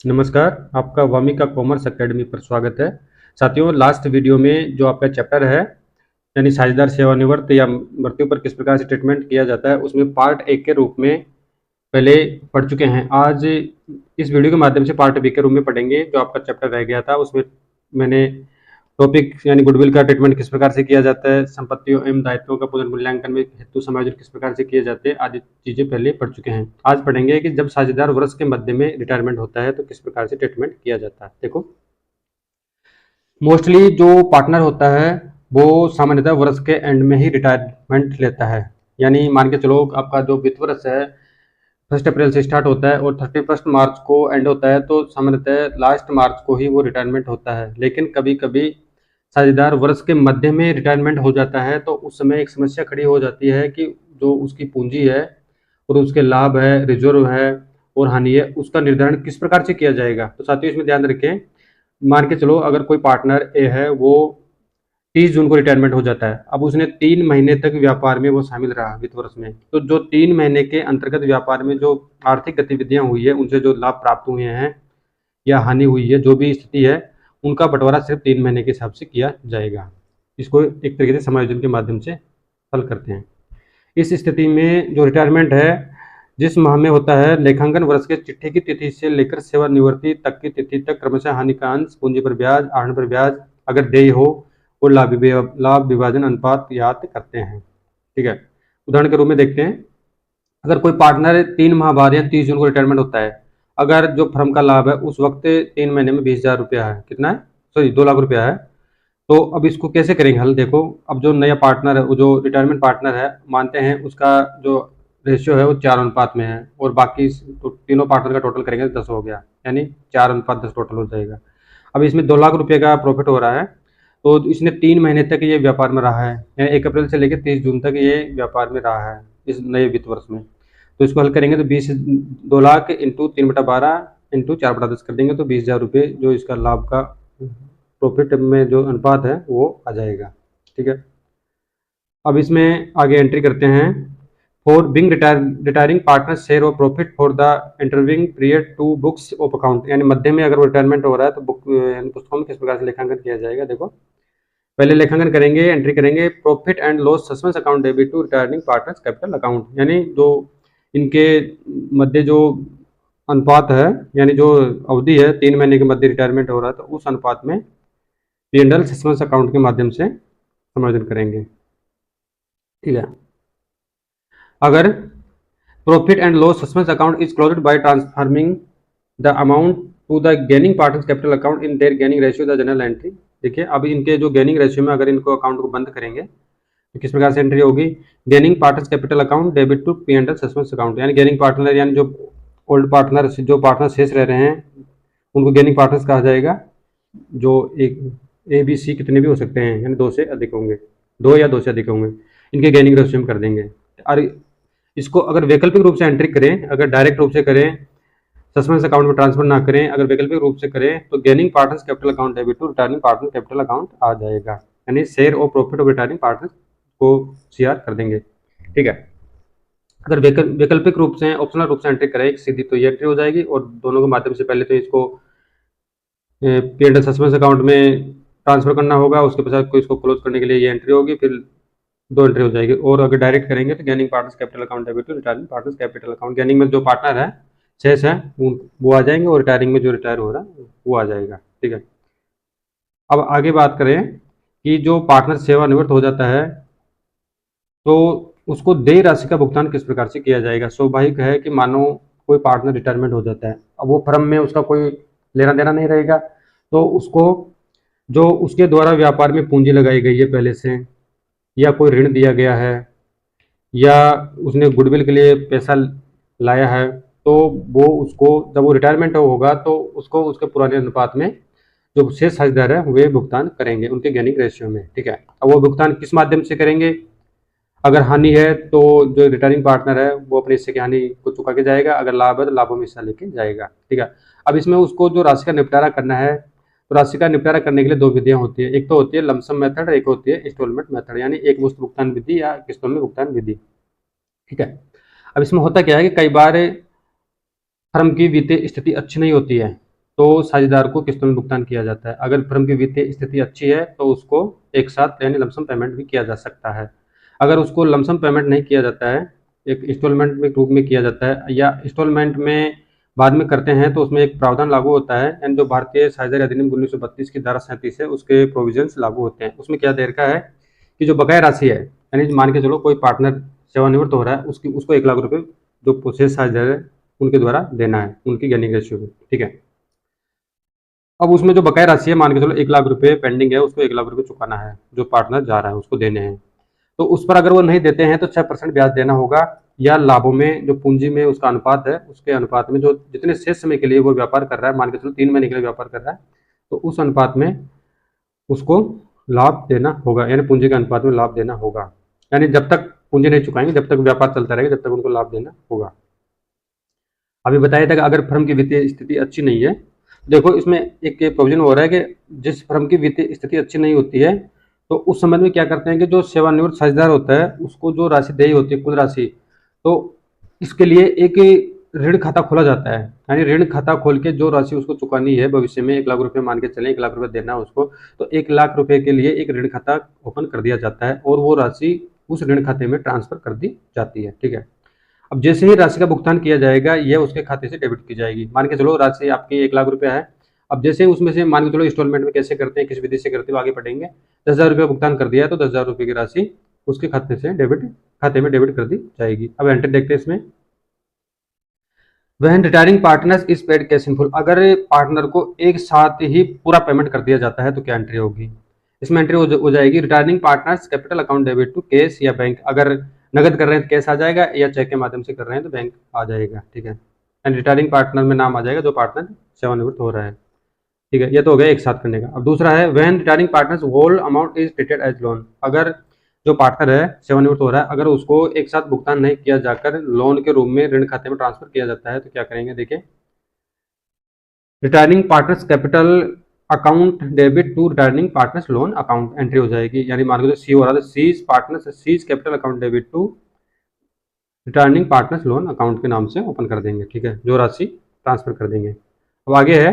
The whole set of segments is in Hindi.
नमस्कार, आपका वामिका कॉमर्स अकेडमी पर स्वागत है। साथियों, लास्ट वीडियो में जो आपका चैप्टर है यानी साझेदार सेवानिवृत्त या मृत्यु पर किस प्रकार से ट्रीटमेंट किया जाता है, उसमें पार्ट ए के रूप में पहले पढ़ चुके हैं। आज इस वीडियो के माध्यम से पार्ट बी के रूप में पढ़ेंगे। जो आपका चैप्टर रह गया था उसमें मैंने टॉपिक यानी गुडविल का ट्रीटमेंट किस प्रकार से किया जाता है, संपत्तियों एवं दायित्वों का पुनर्मूल्यांकन में हेतु समायोजन किस प्रकार से किए जाते हैं, आदि चीजें पहले पढ़ चुके हैं। आज पढ़ेंगे कि जब साझेदार वर्ष के मध्य में रिटायरमेंट होता है तो किस प्रकार से ट्रीटमेंट किया जाता है। देखो, मोस्टली जो पार्टनर होता है वो सामान्यतः वर्ष के एंड में ही रिटायरमेंट लेता है। यानी मान के चलो आपका जो वित्त वर्ष है 1 अप्रैल से स्टार्ट होता है और 31 मार्च को एंड होता है, तो सामान्यतः लास्ट मार्च को ही वो रिटायरमेंट होता है। लेकिन कभी कभी साझेदार वर्ष के मध्य में रिटायरमेंट हो जाता है तो उस समय एक समस्या खड़ी हो जाती है कि जो उसकी पूंजी है और उसके लाभ है, रिजर्व है और हानि है, उसका निर्धारण किस प्रकार से किया जाएगा। तो साथियों, इसमें ध्यान रखें, मान के चलो अगर कोई पार्टनर ए है, वो 30 जून को रिटायरमेंट हो जाता है। अब उसने 3 महीने तक व्यापार में वो शामिल रहा वित्त वर्ष में, तो जो 3 महीने के अंतर्गत व्यापार में जो आर्थिक गतिविधियां हुई है, उनसे जो लाभ प्राप्त हुए हैं या हानि हुई है, जो भी स्थिति है, उनका बंटवारा सिर्फ 3 महीने के हिसाब से किया जाएगा। इसको एक तरीके से समायोजन के माध्यम से हल करते हैं। इस स्थिति में जो रिटायरमेंट है जिस माह में होता है, लेखांकन वर्ष के चिट्ठी की तिथि से लेकर सेवानिवृत्ति तक की तिथि तक क्रमशः हानि का अंश, पूंजी पर ब्याज, आहरण पर ब्याज अगर देय हो और लाभ विभाजन अनुपात याद करते हैं। ठीक है, उदाहरण के रूप में देखते हैं। अगर कोई पार्टनर 3 माह बाद या 30 जून को रिटायरमेंट होता है, अगर जो फर्म का लाभ है उस वक्त 3 महीने में 20,000 रुपया है, कितना है, सॉरी 2 लाख रुपया है, तो अब इसको कैसे करेंगे हल। देखो, अब जो नया पार्टनर है, जो रिटायरमेंट पार्टनर है, मानते हैं उसका जो रेशियो है वो 4 अनुपात में है और बाकी तो तीनों पार्टनर का टोटल करेंगे तो 10 हो गया, यानी 4 अनुपात 10 टोटल हो जाएगा। अब इसमें 2 लाख रुपये का प्रॉफिट हो रहा है, तो इसने 3 महीने तक ये व्यापार में रहा है, यानी 1 अप्रैल से लेकर 30 जून तक ये व्यापार में रहा है इस नए वित्त वर्ष में। तो इसको हल करेंगे तो 2 लाख इंटू 3/12 इंटू 4/10 कर देंगे तो 20,000 रुपये जो इसका लाभ का प्रॉफिट में जो अनुपात है वो आ जाएगा। ठीक है, अब इसमें आगे एंट्री करते हैं। For being retiring partner share of profit for the intervening period to books of account, यानी मध्य में अगर वो रिटायरमेंट हो रहा है तो पुस्तकों में किस प्रकार से लेखांकन किया जाएगा। देखो, पहले लेखांकन करेंगे, एंट्री करेंगे profit and loss suspense account debit to retiring partners capital account, यानी जो इनके मध्य जो अनुपात है, यानी जो अवधि है 3 महीने के मध्य रिटायरमेंट हो रहा है, तो उस अनुपात में P&L सस्पेंस अकाउंट के माध्यम से समायोजन करेंगे। ठीक है, अगर profit and loss suspense account is closed by transforming the amount to the gaining partners capital account in their gaining ratio the journal entry. देखिए, अब इनके जो गेनिंग रेशियो में अगर इनको अकाउंट को बंद करेंगे तो किस प्रकार से एंट्री होगी। Gaining partners capital account debit to P&L suspense account, यानी गेनिंग पार्टनर यानी जो ओल्ड पार्टनर जो पार्टनर शेष रह रहे हैं उनको गेनिंग पार्टनर्स कहा जाएगा। जो एक ABC कितने भी हो सकते हैं, यानी 2 से अधिक होंगे, 2 या 2 से अधिक होंगे, इनके गेनिंग रेशियो में कर देंगे। और इसको अगर वैकल्पिक रूप से एंट्री करें, अगर डायरेक्ट रूप से करें, सस्पेंस अकाउंट में ट्रांसफर ना करें, अगर वैकल्पिक रूप से करें तो gaining partners capital account debit to retiring partner capital account आ जाएगा, यानी share of profit of retiring partner को CR कर देंगे। ठीक है, अगर वैकल्पिक रूप से ऑप्शनल रूप से एंट्री करें सीधी तो ये एंट्री हो जाएगी, और दोनों के माध्यम से पहले तो इसको P&L सस्पेंस अकाउंट में ट्रांसफर करना होगा, उसके पश्चात इसको क्लोज करने के लिए ये एंट्री होगी, फिर 2 एंट्री हो जाएगी। और अगर डायरेक्ट करेंगे तो gaining partners capital account debit to retiring partners capital account, gaining में जो पार्टनर है शेष है वो आ जाएंगे और रिटायरिंग में जो रिटायर हो रहा है वो आ जाएगा। ठीक है, अब आगे बात करें कि जो पार्टनर सेवानिवृत्त हो जाता है तो उसको देय राशि का भुगतान किस प्रकार से किया जाएगा। स्वाभाविक है कि मानो कोई पार्टनर रिटायरमेंट हो जाता है, अब वो फर्म में उसका कोई लेना देना नहीं रहेगा, तो उसको जो उसके द्वारा व्यापार में पूंजी लगाई गई है पहले से, या कोई ऋण दिया गया है, या उसने गुडविल के लिए पैसा लाया है, तो वो उसको जब वो रिटायरमेंट होगा तो उसको उसके पुराने अनुपात में जो शेष साझेदार है वे भुगतान करेंगे उनके गेनिंग रेशियो में। ठीक है, अब वो भुगतान किस माध्यम से करेंगे। अगर हानि है तो जो रिटायरिंग पार्टनर है वो अपने हिस्से की हानि को चुका के जाएगा, अगर लाभ है तो लाभों में हिस्सा लेके जाएगा। ठीक है, अब इसमें उसको जो राशि का निपटारा करना है, तो राशि का निपटारा करने के लिए 2 विधियां होती है, एक तो होती है लमसम मेथड, एक होती है इंस्टॉलमेंट मेथड, यानी एक मुश्त भुगतान विधि या किस्तों में भुगतान विधि। ठीक है, अब इसमें होता क्या है कि कई बार फर्म की वित्तीय स्थिति अच्छी नहीं होती है, तो साझेदार को किस्तों में भुगतान किया जाता है। अगर फर्म की वित्तीय स्थिति अच्छी है तो उसको एक साथ यानी लमसम पेमेंट भी किया जा सकता है। अगर उसको लमसम पेमेंट नहीं किया जाता है, एक इंस्टॉलमेंट में रूप में किया जाता है या इंस्टॉलमेंट में बाद में करते हैं, तो उसमें एक प्रावधान लागू होता है, यानी जो भारतीय साझेदारी अधिनियम 1932 की धारा 37 है उसके प्रोविजंस लागू होते हैं। उसमें क्या दे रखा है कि जो बकाया राशि है, यानी मान के चलो कोई पार्टनर सेवानिवृत्त हो रहा है, उसको 1 लाख रुपए जो शेष साझेदार है उनके द्वारा देना है, उनकी गेनिंग रेशियो में, ठीक है। अब उसमें जो बकाया राशि है, मान के चलो 1 लाख रुपए पेंडिंग है, उसको 1 लाख रुपए चुकाना है, जो पार्टनर जा रहा है उसको देने हैं। तो उस पर अगर वो नहीं देते हैं तो 6% ब्याज देना होगा, या लाभों में जो पूंजी में उसका अनुपात है उसके अनुपात में, जो जितने शेष समय के लिए वो व्यापार कर रहा है, मान के चलो 3 महीने के लिए व्यापार कर रहा है, तो उस अनुपात में उसको लाभ देना होगा, यानी पूंजी के अनुपात में लाभ देना होगा। यानी जब तक पूंजी नहीं चुकाएंगे, जब तक व्यापार चलता रहेगा, जब तक उनको लाभ देना होगा। अभी बताया था कि अगर फर्म की वित्तीय स्थिति अच्छी नहीं है, देखो इसमें एक प्रोविजन हो रहा है कि जिस फर्म की वित्तीय स्थिति अच्छी नहीं होती है, तो उस समय में क्या करते हैं कि जो सेवानिवृत्त साझेदार होता है उसको जो राशि देनी होती है, कुल राशि, तो इसके लिए एक ऋण खाता खोला जाता है। यानी ऋण खाता खोल के जो राशि उसको चुकानी है भविष्य में, 1 लाख रुपए मान के चलें, 1 लाख रुपए देना है उसको, तो 1 लाख रुपए के लिए एक ऋण खाता ओपन कर दिया जाता है और वो राशि उस ऋण खाते में ट्रांसफर कर दी जाती है, ठीक है। अब जैसे ही राशि का भुगतान किया जाएगा, यह उसके खाते से डेबिट की जाएगी। मान के चलो राशि आपकी 1 लाख रुपया है, अब जैसे ही उसमें से मान के चलो इंस्टॉलमेंट में कैसे करते हैं, किस विधि से करते हैं, आगे पढ़ेंगे। 10,000 रुपया भुगतान कर दिया है तो 10,000 रुपये की राशि उसके खाते में डेबिट कर दी जाएगी। अब एंट्री देखते हैं इसमें। वह retiring partners is paid cash in full, अगर पार्टनर को एक साथ ही पूरा पेमेंट कर दिया जाता है तो क्या एंट्री होगी? इसमें एंट्री हो जाएगी retiring partners capital account debit to cash या बैंक। अगर नगद कर रहे हैं तो कैश आ जाएगा, या चेक के माध्यम से कर रहे हैं तो बैंक आ जाएगा, ठीक है। एंड रिटायरिंग पार्टनर में नाम आ जाएगा जो पार्टनर सेवानिवृत्त हो रहा है, ठीक है। ये तो हो गया एक साथ करने का। अब दूसरा है when retiring partners whole amount is treated as loan, अगर जो पार्टनर है सेवानिवृत्त हो रहा है, अगर उसको एक साथ भुगतान नहीं किया जाकर लोन के रूप में ऋण खाते में ट्रांसफर किया जाता है तो क्या करेंगे, देखिए। Retiring partners capital account debit to retiring partners loan account entry हो जाएगी। यानी मान लो सी हो रहा है, C's partners C's capital account debit to retiring partners loan account के नाम से ओपन कर देंगे, ठीक है, जो राशि ट्रांसफर कर देंगे। अब आगे है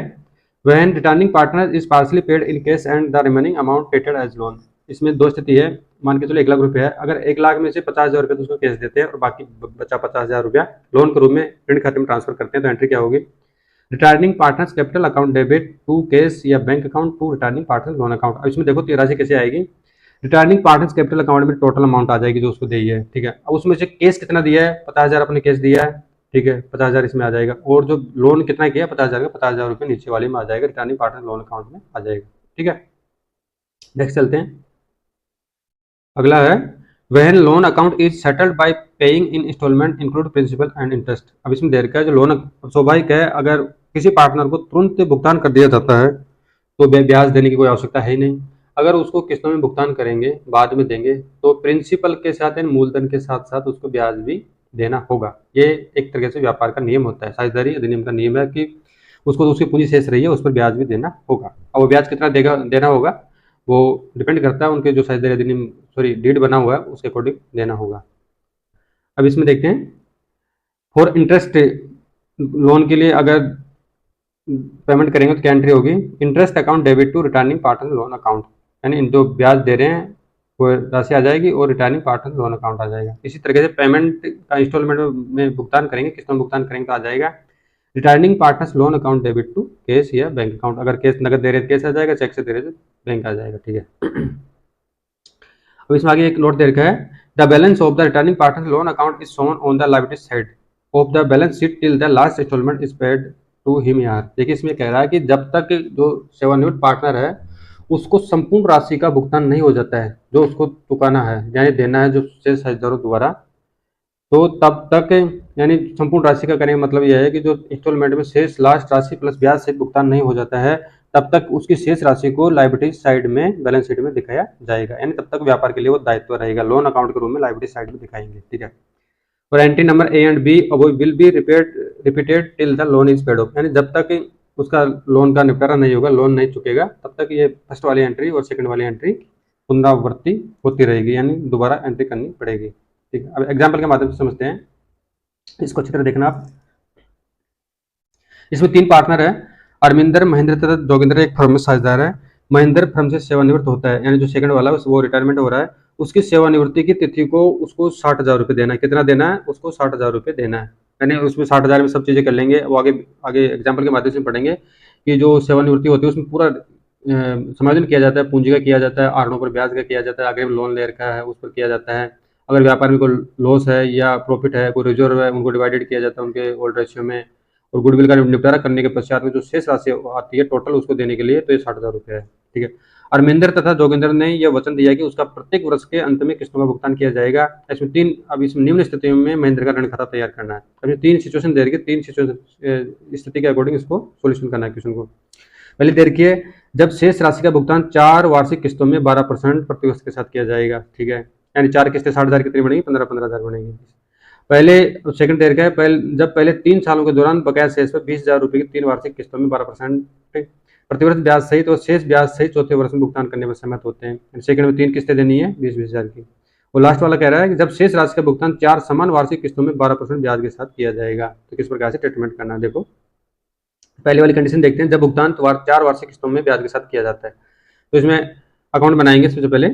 when returning partner is partly paid in cash and the remaining amount treated as loan. इसमें दो स्थिति है, मान के चलो 1 लाख रुपया है, अगर 1 लाख में से 50,000 रुपये तो उसको कैश देते हैं और बाकी बचा 50,000 रुपया लोन के रूप में ऋण खाते में ट्रांसफर करते हैं, तो एंट्री क्या होगी? Returning partners capital account debit to cash या bank account to returning partners loan account. अब इसमें देखो राशि कैसे आएगी, रिटर्निंग पार्टनर्स कैपिटल अकाउंट में टोटल अमाउंट आ जाएगी जो उसको दी है, ठीक है। अब उसमें से कैश कितना दिया है, 50,000 अपने कैश दिया है, ठीक है, 50,000 इसमें आ जाएगा, और जो लोन कितना किया 50,000 का 50,000 रुपये नीचे वाले में आ जाएगा, रिटर्निंग पार्टनर लोन अकाउंट में आ जाएगा, ठीक है। नेक्स्ट चलते हैं, अगला है when loan account is settled by paying in installment include principal and interest. अब इसमें देर का है जो लोन स्वाभाविक है, अगर किसी पार्टनर को तुरंत भुगतान कर दिया जाता है तो ब्याज देने की कोई आवश्यकता है ही नहीं। अगर उसको किस्तों में भुगतान करेंगे, बाद में देंगे, तो प्रिंसिपल के साथ यानी मूलधन के साथ साथ उसको ब्याज भी देना होगा। ये एक तरह से व्यापार का नियम होता है, साझेदारी अधिनियम का नियम है कि उसको तो उसकी पूंजी शेष रही है उस पर ब्याज भी देना होगा। अब वो ब्याज कितना देना होगा वो डिपेंड करता है उनके जो साझेदारी अधिनियम डीड बना हुआ है उसके अकॉर्डिंग देना होगा। अब इसमें देखते हैं फॉर इंटरेस्ट, लोन के लिए अगर पेमेंट करेंगे तो क्या एंट्री होगी? Interest account debit to returning partner loan account, यानी जो ब्याज दे रहे हैं वो राशि आ जाएगी और रिटर्निंग पार्टनर लोन अकाउंट आ जाएगा। इसी तरीके से पेमेंट का इंस्टॉलमेंट में भुगतान करेंगे, किस्तों में भुगतान करेंगे तो आ जाएगा returning partners loan account debit to cash या बैंक अकाउंट। अगर कैश नगद दे रहे कैश आ जाएगा, चेक से दे रहे बैंक आ जाएगा, ठीक है। अब इसमें आगे एक नोट दे रखा है the balance of the returning partner loan account is shown on the liability side of the balance sheet till the last installment is paid to him यार। देखिए इसमें कह रहा है कि जब तक जो सेवानिवृत्त पार्टनर है उसको संपूर्ण राशि का भुगतान नहीं हो जाता है जो उसको चुकाना है यानी देना है जो शेष साझेदारों द्वारा, तो तब तक यानी संपूर्ण राशि का करने का मतलब यह है कि जो इंस्टॉलमेंट में शेष लास्ट राशि प्लस ब्याज से भुगतान नहीं हो जाता है तब तक उसकी शेष राशि को लायबिलिटी साइड में बैलेंस शीट में दिखाया जाएगा, यानी तब तक व्यापार के लिए वो दायित्व रहेगा, लोन अकाउंट के रूप में लायबिलिटी साइड में दिखाएंगे, ठीक है। और entry number A and B will be repeated till the loan is paid off, यानी जब तक उसका लोन का निपटारा नहीं होगा, लोन नहीं चुकेगा, तब तक ये फर्स्ट वाली एंट्री और सेकंड वाली एंट्री पुनरावृत्ति होती रहेगी, यानी दोबारा एंट्री करनी पड़ेगी, ठीक है। अब एग्जाम्पल के माध्यम से समझते हैं, इसको अच्छी तरह देखना आप। इसमें 3 पार्टनर है, अरविंदर महेंद्र तथा जोगिंदर एक फर्म में साझेदार है। महेंद्र फर्म से सेवानिवृत्त होता है, यानी जो सेकंड वाला है वो रिटायरमेंट हो रहा है, उसकी सेवानिवृत्ति की तिथि को उसको 60,000 रुपये देना है। कितना देना है? उसको 60,000 रुपये देना है। यानी उसमें 60,000 में सब चीज़ें कर लेंगे, वो आगे आगे एग्जाम्पल के माध्यम से पढ़ेंगे कि जो सेवानिवृत्ति होती है उसमें पूरा समायोजन किया जाता है, पूंजी का किया जाता है, आहरणों पर ब्याज का किया जाता है, आगे लोन ले रखा है उस पर किया जाता है, अगर व्यापार में कोई लॉस है या प्रॉफिट है, कोई रिजर्व है, उनको डिवाइडेड किया जाता है उनके ओल्ड रेशियो में, और गुडविल का निपटारा करने के पश्चात में जो शेष राशि आती है टोटल उसको देने के लिए, तो ये 60,000 रुपये है। ठीक है। अरविंदर तथा जोगिंदर ने यह वचन दिया कि उसका प्रत्येक वर्ष के अंत में किस्तों का भुगतान किया जाएगा। इसमें तीन, अब इसमें निम्न स्थितियों में महेंद्र का ऋण खाता तैयार करना है। अब तीन सिचुएशन दे रखी है, तीन सिचुएशन स्थिति के अकॉर्डिंग इसको सोल्यूशन करना है क्वेश्चन को। पहले दे रखी है, जब शेष राशि का भुगतान 4 वार्षिक किस्तों में 12% प्रतिवर्ष के साथ किया जाएगा। ठीक है, यानी 4 किस्तें 60,000 कितनी बनेगी? 15,000 बनेगी। पहले सेकंड तरीका का है, पहले 3 सालों के दौरान बकाया शेष पर 20,000 रुपये की 3 वार्षिक किस्तों में 12% प्रतिवर्ष ब्याज सहित और शेष ब्याज सहित चौथे वर्ष में भुगतान करने में सहमत होते हैं। सेकंड में 3 किस्तें देनी है 20,000 की। और लास्ट वाला कह रहा है कि जब शेष राशि का भुगतान 4 समान वार्षिक किस्तों में 12% ब्याज के साथ किया जाएगा, तो किस प्रकार से ट्रीटमेंट करना है देखो। पहले वाली कंडीशन देखते हैं, जब भुगतान 4 वार्षिक किस्तों में ब्याज के साथ किया जाता है, तो इसमें अकाउंट बनाएंगे। सबसे पहले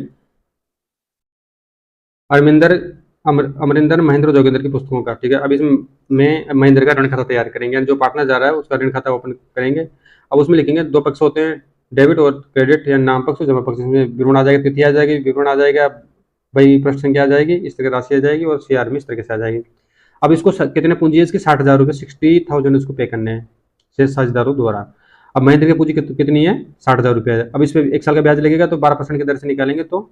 अमरिंदर महेंद्र जोगिंदर की पुस्तकों का। ठीक है, अब इसमें महेंद्र का ऋण खाता तैयार करेंगे, जो पार्टनर जा रहा है उसका ऋण खाता ओपन करेंगे। अब उसमें लिखेंगे 2 पक्ष होते हैं, डेबिट और क्रेडिट, या नाम पक्ष जमा पक्ष। इसमें विवरण आ जाएगा, तिथि आ जाएगी, विवरण आ जाएगा, भाई पृष्ठ संख्या आ जाएगी, इस तरह राशि आ जाएगी, और CR में इस तरह से आ जाएगी। अब इसको कितने पूंजी है इसकी? 60,000 रुपये, 60,000 इसको पे करने हैं शेष साझेदारों द्वारा। अब महेंद्र की पूंजी कितनी है? 60,000 रुपये है। अब इस पर 1 साल का ब्याज लगेगा, तो 12% की दर से निकालेंगे तो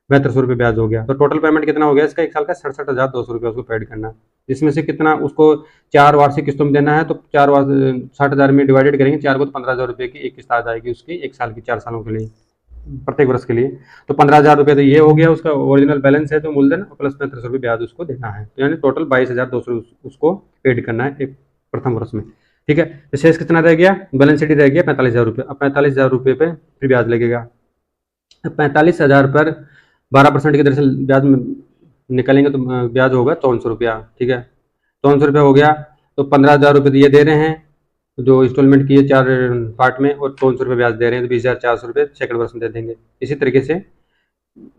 7200 रुपये ब्याज हो गया। तो टोटल पेमेंट कितना हो गया इसका 1 साल का? 67,200 रुपये उसको पेड करना है। इसमें से कितना उसको 4 वार्षिक किस्तों में देना है, तो 60,000 में डिवाइडेड करेंगे, 4 को, तो 15,000 रुपये की एक किस्त आ जाएगी उसकी 1 साल की, 4 सालों के लिए, प्रत्येक वर्ष के लिए। तो 15,000 रुपये तो ये हो गया उसका ओरिजिनल बैलेंस है, तो मूलधन, प्लस 3500 रुपये ब्याज उसको देना है। तो यानी टोटल 22,200 उसको पेड करना है एक प्रथम वर्ष में। ठीक है, तो शेष कितना रह गया? बैलेंस शीट रह गया 45,000 रुपये। अब 45,000 रुपये पे फिर ब्याज लगेगा। 45,000 पर 12% की दर से ब्याज निकलेंगे, तो ब्याज होगा 5400 रुपया। ठीक है, 5400 रुपया हो गया। तो 15,000 रुपये ये दे रहे हैं जो इंस्टॉलमेंट किए 4 पार्ट में, और 5400 रुपये ब्याज दे रहे हैं, तो 20,400 रुपये सेकंड वर्ष में दे देंगे। इसी तरीके से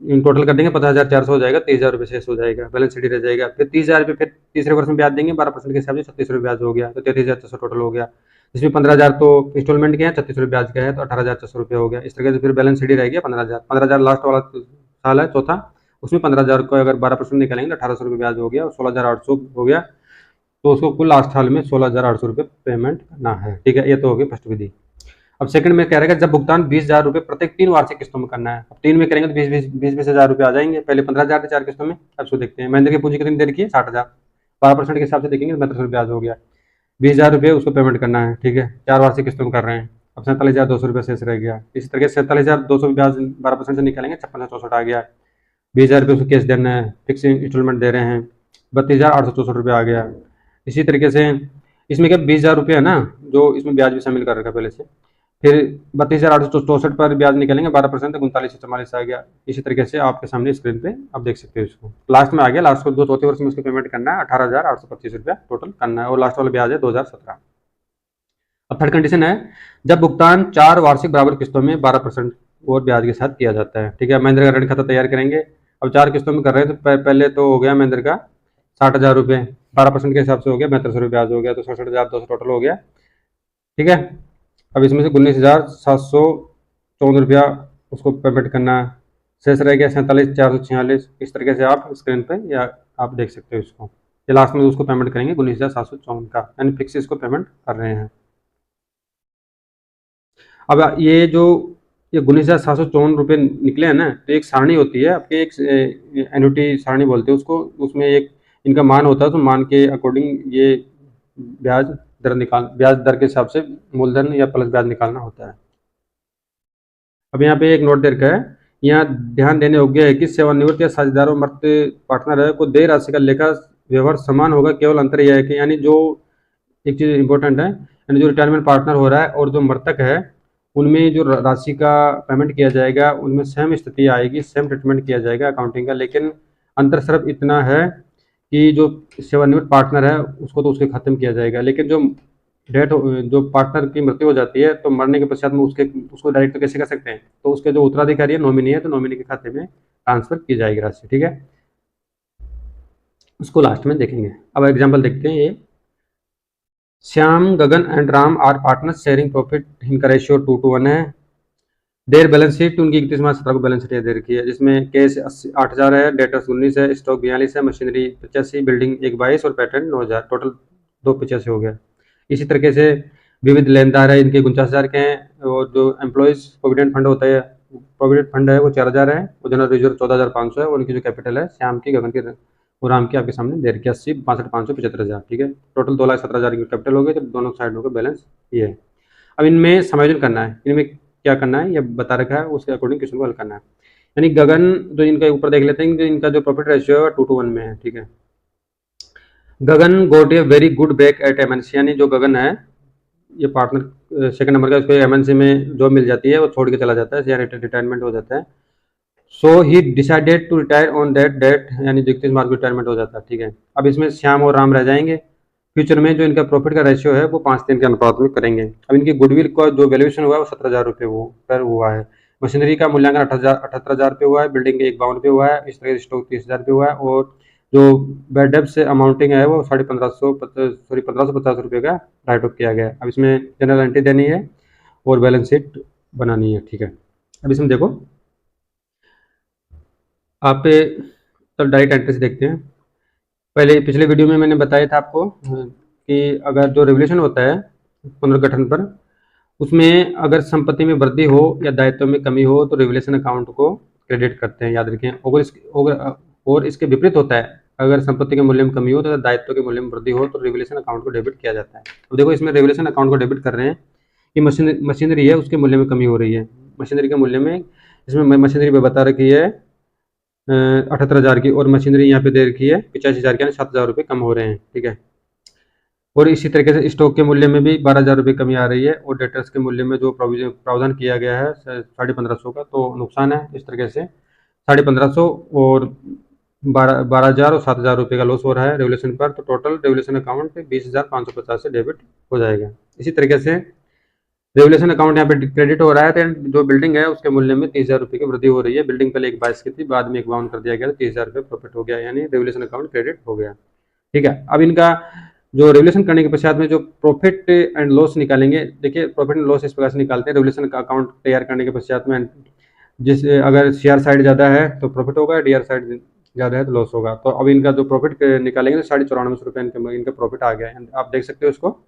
इन टोटल कर देंगे, 50,400 हो जाएगा, 30,000 रुपये शेष हो जाएगा, बैलेंस शीट रह जाएगा। फिर 30,000 रुपये फिर तीसरे वर्ष में ब्याज देंगे 12% के हिसाब से, 36 रुपये ब्याज हो गया, तो 33,400 टोटल हो गया। इसमें 15,000 तो इंस्टॉलमेंट के हैं, 36 रुपये ब्याज का है, तो 18,400 रुपये हो गया। इस तरह से फिर बैलेंस शीट रह गया 15,000 लास्ट वाला साल है चौथा, उसमें 15,000 को अगर 12% निकालेंगे तो 1,800 रुपये ब्याज हो गया, और 16,800 हो गया, तो उसको कुल लास्ट साल में 16,800 रुपये पेमेंट करना है। ठीक है, ये तो हो गई फर्स्ट विधि। अब सेकंड में कह रहा है जब भुगतान 20,000 रुपये प्रत्येक 3 वार्षिक किस्तों में करना है। अब 3 में करेंगे तो 20,000 रुपये आ जाएंगे। पहले 15,000 थे 4 किस्तों में। अब इसको देखते हैं, महेंद्र की पूंजी कितनी देर की है? 60,000, 12% के हिसाब से देखेंगे तो 7200 ब्याज हो गया। 20,000 रुपये उसको पेमेंट करना है। ठीक है, 4 वार्षिक किस्तों में कर रहे हैं। अब 47,200 रुपये शेष रह गया। इसी तरह से 47,200 ब्याज 12% से निकालेंगे, 56,64 आ गया। 20,000 रुपये उसको कैश देना है, फिक्स इंस्टॉलमेंट दे रहे हैं, 32,864 रुपये आ गया। इसी तरीके से इसमें क्या 20,000 रुपये है ना, जो इसमें ब्याज भी शामिल कर रखा पहले से। फिर 32,864 पर ब्याज निकलेंगे 12%, 39,44 आ गया। इसी तरीके से आपके सामने स्क्रीन पे आप देख सकते हो इसको। लास्ट में आ गया, लास्ट को दो चौथे वर्ष में इसको पेमेंट करना है, 18,825 रुपया टोटल करना है, और लास्ट वाला ब्याज है 2017। अब थर्ड कंडीशन है, जब भुगतान 4 वार्षिक बराबर किस्तों में 12% और ब्याज के साथ किया जाता है। ठीक है, महेंद्र का ऋण खाता तैयार करेंगे। अब 4 किस्तों में कर रहे हैं, तो पहले तो हो गया महेंद्र का 60,000 रुपये, 12% के हिसाब से हो गया, 7200 रुपये ब्याज हो गया, तो 67,200 टोटल हो गया। ठीक है, अब इसमें से 19,754 रुपया उसको पेमेंट करना है, शेष रह गया 47,446। इस तरीके से आप स्क्रीन पे या आप देख सकते हो इसको। ये लास्ट में उसको पेमेंट करेंगे 19,754 का, यानी फिक्स इसको पेमेंट कर रहे हैं। अब ये 19,754 रुपये निकले हैं ना, तो एक सारणी होती है आपके, एक एन्युटी सारणी बोलते हैं उसको। उसमें एक इनका मान होता है, तो मान के अकॉर्डिंग ये ब्याज दर के हिसाब से मूलधन या प्लस ब्याज निकालना होता है। अब यहाँ पे एक नोट दे रखा है, यहाँ ध्यान देने योग्य है कि सेवानिवृत्त या साझेदारों मृत पार्टनर है को देय राशि का लेखा व्यवहार समान होगा। केवल अंतर यह है कि यानी जो एक चीज़ इंपॉर्टेंट है, यानी जो रिटायरमेंट पार्टनर हो रहा है और जो मृतक है, उनमें जो राशि का पेमेंट किया जाएगा उनमें सेम स्थिति आएगी, सेम ट्रीटमेंट किया जाएगा अकाउंटिंग का। लेकिन अंतर सिर्फ इतना है कि जो सेवानिवृत्त पार्टनर है उसको तो उसके खत्म किया जाएगा, लेकिन जो डेथ जो पार्टनर की मृत्यु हो जाती है तो मरने के पश्चात में उसको डायरेक्ट तो कैसे कर सकते हैं, तो उसके जो उत्तराधिकारी है नॉमिनी है तो नॉमिनी के खाते में ट्रांसफर की जाएगी राशि, ठीक है। उसको लास्ट में देखेंगे। अब एग्जाम्पल देखते हैं। ये Shyam, Gagan and Ram are partners sharing profit, इनका रेशियो 2:1 है। देयर बैलेंस शीट, उनकी 31 मार्च 17 को बैलेंस शीट दे रखी है, जिसमें कैश 8,000 है, डेटर्स 19 है, स्टॉक 42 है, मशीनरी 85, बिल्डिंग 22 और पेटेंट 9,000, टोटल 285 हो गया। इसी तरीके से विविध लेनदार है, इनके 49,000 के हैं, और जो एम्प्लॉयज प्रोविडेंट फंड होता है, प्रोविडेंट फंड है वो 4,000 है, और जनरल रिजर्व 14,500 है, और उनकी जो कैपिटल है श्याम की, गगन की और राम की आपके सामने दे रखी है 80, 65,500, 75,000, ठीक है। टोटल 2,17,000 की कैपिटल हो गई, तो दोनों साइडों का बैलेंस ये है। अब इनमें समायोजन करना है, इनमें क्या करना है ये बता रखा है, उसके अकॉर्डिंग क्वेश्चन को हल करना है। यानी गगन जो इनका ऊपर देख लेते हैं कि इनका जो प्रॉफिट रेशियो है 2:1 में है, ठीक है। Gagan got a very good break at MNC, यानी जो गगन है ये पार्टनर सेकंड नंबर का, उसको एमएनसी में जॉब मिल जाती है, वो छोड़ के चला जाता है या रिटायरमेंट हो जाता है। So he decided to retire on that date, यानी 31 मार्च को रिटायरमेंट हो जाता है, ठीक है। अब इसमें श्याम और राम रह जाएंगे। फ्यूचर में जो इनका प्रॉफिट का रेशियो है वो 5:3 के अनुपात में करेंगे। अब इनकी गुडविल का जो वैल्यूएशन हुआ है वो 17,000 रुपये पर हुआ है। मशीनरी का मूल्यांकन 78,000 रुपये हुआ है, बिल्डिंग के 51 रुपये हुआ है, इस तरह स्टॉक 30,000 रुपये हुआ है, और जो बैड डेब्ट से अमाउंटिंग है वो 1,550 रुपये का राइट ऑफ किया गया है। अब इसमें जनरल एंट्री देनी है और बैलेंस शीट बनानी है, ठीक है। अब इसमें देखो आप तो डायरेक्ट एंट्री से देखते हैं। पहले पिछले वीडियो में मैंने बताया था आपको कि अगर जो रेवल्यूशन होता है पुनर्गठन पर, उसमें अगर संपत्ति में वृद्धि हो या दायित्व में कमी हो तो रेवल्यूशन अकाउंट को क्रेडिट करते हैं, याद रखें। और इसके विपरीत होता है, अगर संपत्ति के मूल्य में कमी हो तो दायित्व के मूल्य में वृद्धि हो तो रेवल्यूशन अकाउंट को डेबिट किया जाता है। अब देखो इसमें रेवल्यूशन अकाउंट को डेबिट कर रहे हैं कि मशीनरी है उसके मूल्य में कमी हो रही है। मशीनरी के मूल्य में, इसमें मशीनरी में बता रखी है 78,000 की, और मशीनरी यहाँ पे दे रखी है 85,000 की, यानी 7,000 रुपये कम हो रहे हैं, ठीक है। और इसी तरीके से स्टॉक के मूल्य में भी 12,000 रुपये कमी आ रही है, और डेटर्स के मूल्य में जो प्रावधान किया गया है 1,550 का तो नुकसान है। इस तरीके से 1,550 और 12,000 और 7,000 रुपये का लॉस हो रहा है रेवल्यूशन पर, तो टोटल रेवल्यूशन अकाउंट 20,550 से डेबिट हो जाएगा। इसी तरीके से रेवल्यूशन अकाउंट यहाँ पे क्रेडिट हो रहा है, तो जो बिल्डिंग है उसके मूल्य में 30,000 रुपये की वृद्धि हो रही है। बिल्डिंग पहले 22 की थी, बाद में 51 कर दिया गया, तो 30,000 रुपये प्रॉफिट हो गया, यानी रेवल्यूशन अकाउंट क्रेडिट हो गया, ठीक है। अब इनका जो रेवल्यूशन करने के पश्चात में जो प्रॉफिट एंड लॉस निकालेंगे, देखिए प्रॉफिट एंड लॉस इस प्रकार से निकालते हैं। रेवल्यूशन का अकाउंट तैयार करने के पश्चात में अगर सीआर साइड ज़्यादा है तो प्रॉफिट होगा, डीआर साइड ज़्यादा है तो लॉस होगा। तो अब इनका जो प्रॉफिट निकालेंगे तो 94,500 रुपये इनका प्रॉफिट आ गया है, आप देख सकते हो इसको।